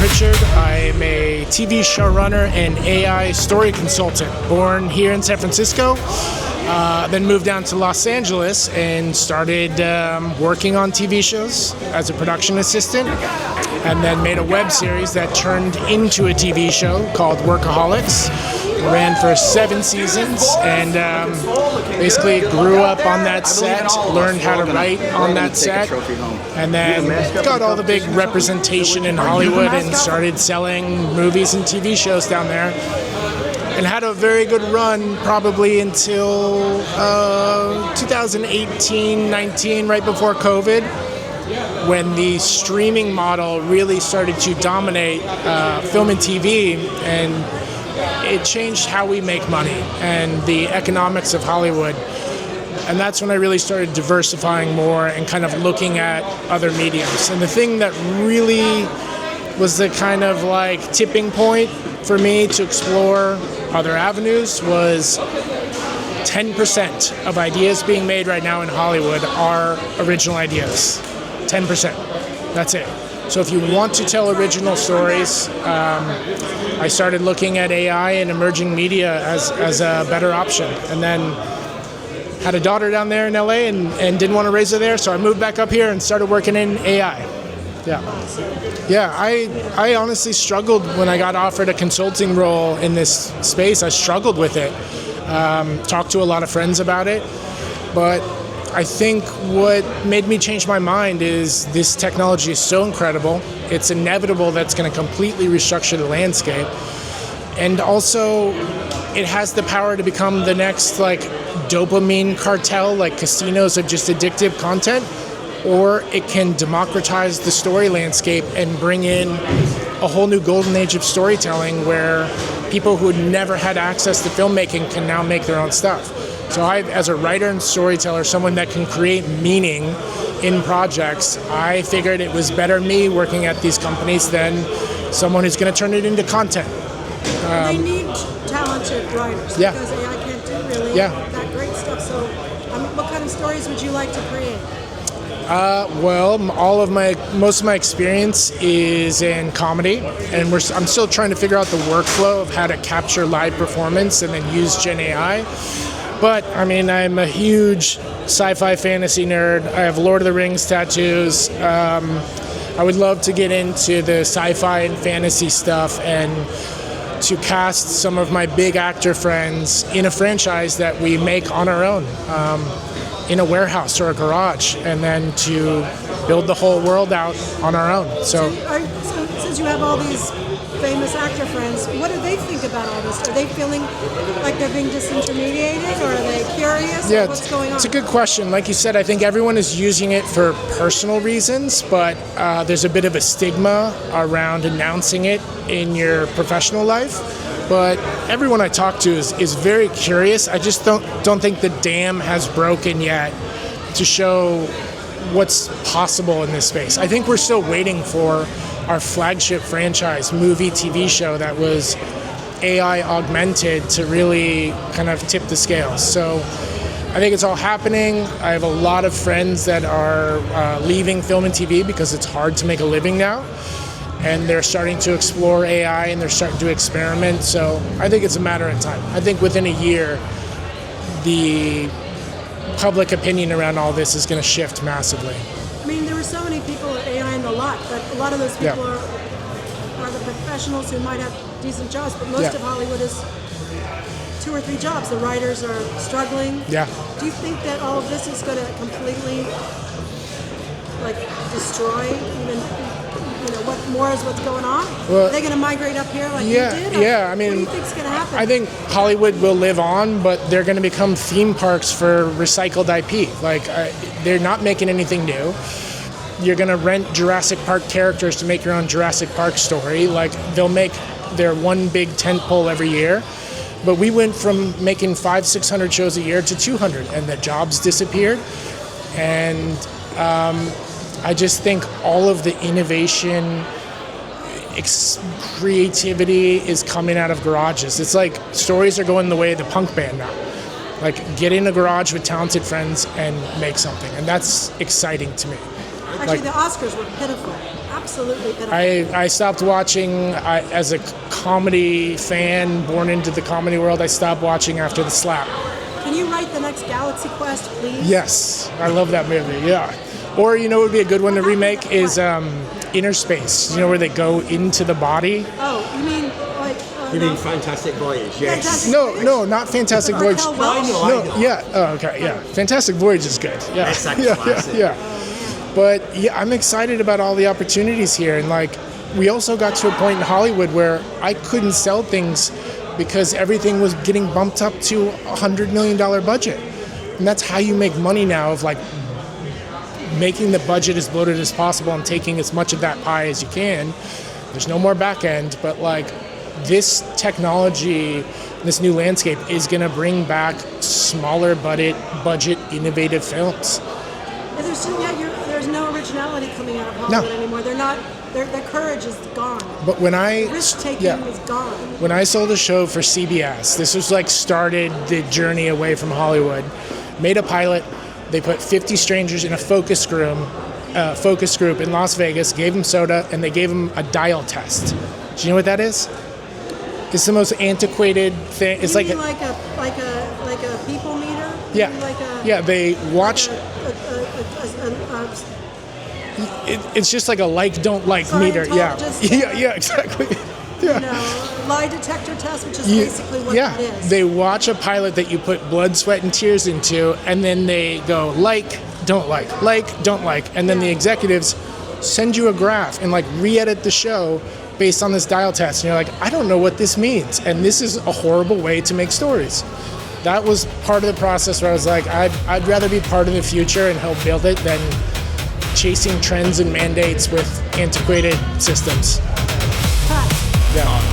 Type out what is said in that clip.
Pritchard. I'm a TV showrunner and AI story consultant, born here in San Francisco, then moved down to Los Angeles and started working on TV shows as a production assistant, and then made a web series that turned into a TV show called Workaholics. Ran for 7 seasons and basically grew up on that set, learned how to write on that set, and then got all the big representation in Hollywood and started selling movies and TV shows down there. And had a very good run probably until 2018-19, right before COVID, when the streaming model really started to dominate film and TV, and it changed how we make money and the economics of Hollywood. And that's when I really started diversifying more and kind of looking at other mediums. And the thing that really was the kind of like tipping point for me to explore other avenues was 10% of ideas being made right now in Hollywood are original ideas. 10%. That's it. So if you want to tell original stories, I started looking at AI and emerging media as a better option. And then had a daughter down there in LA and didn't want to raise her there, so I moved back up here and started working in AI. Yeah, I honestly struggled when I got offered a consulting role in this space. I struggled with it. Talked to a lot of friends about it, but I think what made me change my mind is this technology is so incredible. It's inevitable that's going to completely restructure the landscape. And also, it has the power to become the next like dopamine cartel, like casinos of just addictive content, or it can democratize the story landscape and bring in a whole new golden age of storytelling where people who had never had access to filmmaking can now make their own stuff. So I, as a writer and storyteller, someone that can create meaning in projects, I figured it was better me working at these companies than someone who's going to turn it into content. They need talented writers because AI can't do really that great stuff. So what kind of stories would you like to create? Well, most of my experience is in comedy, and I'm still trying to figure out the workflow of how to capture live performance and then use Gen AI. But, I mean, I'm a huge sci-fi fantasy nerd. I have Lord of the Rings tattoos. I would love to get into the sci-fi and fantasy stuff and to cast some of my big actor friends in a franchise that we make on our own, in a warehouse or a garage, and then to build the whole world out on our own. So since you have all these famous actor friends, what do they think about all this? Are they feeling like they're being disintermediated, or are they curious? Yeah, what's going on? It's a good question. Like you said, I think everyone is using it for personal reasons, but there's a bit of a stigma around announcing it in your professional life. But everyone I talk to is very curious. I just don't think the dam has broken yet to show what's possible in this space. I think we're still waiting for our flagship franchise, movie, TV show that was AI augmented to really kind of tip the scales. So I think it's all happening. I have a lot of friends that are leaving film and TV because it's hard to make a living now. And they're starting to explore AI and they're starting to experiment. So I think it's a matter of time. I think within a year, the public opinion around all this is going to shift massively. I mean, there were so many people at AI in the lot, but a lot of those people are the professionals who might have decent jobs, but most of Hollywood is 2 or 3 jobs. The writers are struggling. Yeah. Do you think that all of this is going to completely destroy even what's going on? Well, are they going to migrate up here like you did? Yeah, I mean, what do you think's going to happen? I think Hollywood will live on, but they're going to become theme parks for recycled IP. They're not making anything new. You're going to rent Jurassic Park characters to make your own Jurassic Park story. They'll make their one big tentpole every year. But we went from making 500-600 shows a year to 200, and the jobs disappeared. And I just think all of the innovation, creativity is coming out of garages. It's like stories are going the way of the punk band now. Get in a garage with talented friends and make something, and that's exciting to me. Actually, the Oscars were pitiful. Absolutely pitiful. I stopped watching as a comedy fan born into the comedy world. I stopped watching after The Slap. Can you write the next Galaxy Quest, please? Yes, I love that movie. Yeah. Or what would be a good one to remake is Inner Space. Where they go into the body. Oh, you mean like? You mean Fantastic Voyage? Yes. Fantastic No, no, not Fantastic Voyage. Raquel Welch? I know. No, yeah. Oh, okay, yeah. Fantastic Voyage is good. Yeah, That's like yeah, classic. yeah. But yeah, I'm excited about all the opportunities here, and like, we also got to a point in Hollywood where I couldn't sell things because everything was getting bumped up to $100 million budget, and that's how you make money now. Of like making the budget as bloated as possible and taking as much of that pie as you can. There's no more back end, but like this technology, this new landscape is going to bring back smaller budget innovative films. And there's no originality coming out of Hollywood anymore. They're not. Their courage is gone. But when Risk-taking is gone. When I sold a show for CBS, this was like started the journey away from Hollywood. Made a pilot. They put 50 strangers in a focus group in Las Vegas, gave them soda, and they gave them a dial test. Do you know what that is? It's the most antiquated thing. It's like a people meter. Yeah. They watch. It's just like a don't like meter. Yeah. Yeah. Exactly. Yeah. Lie detector test, which is basically what it is. They watch a pilot that you put blood, sweat, and tears into, and then they go don't like, don't like, and then the executives send you a graph and like re-edit the show based on this dial test, and you're like, I don't know what this means, and this is a horrible way to make stories. That was part of the process where I was like, I'd rather be part of the future and help build it than chasing trends and mandates with antiquated systems. Cut. Yeah.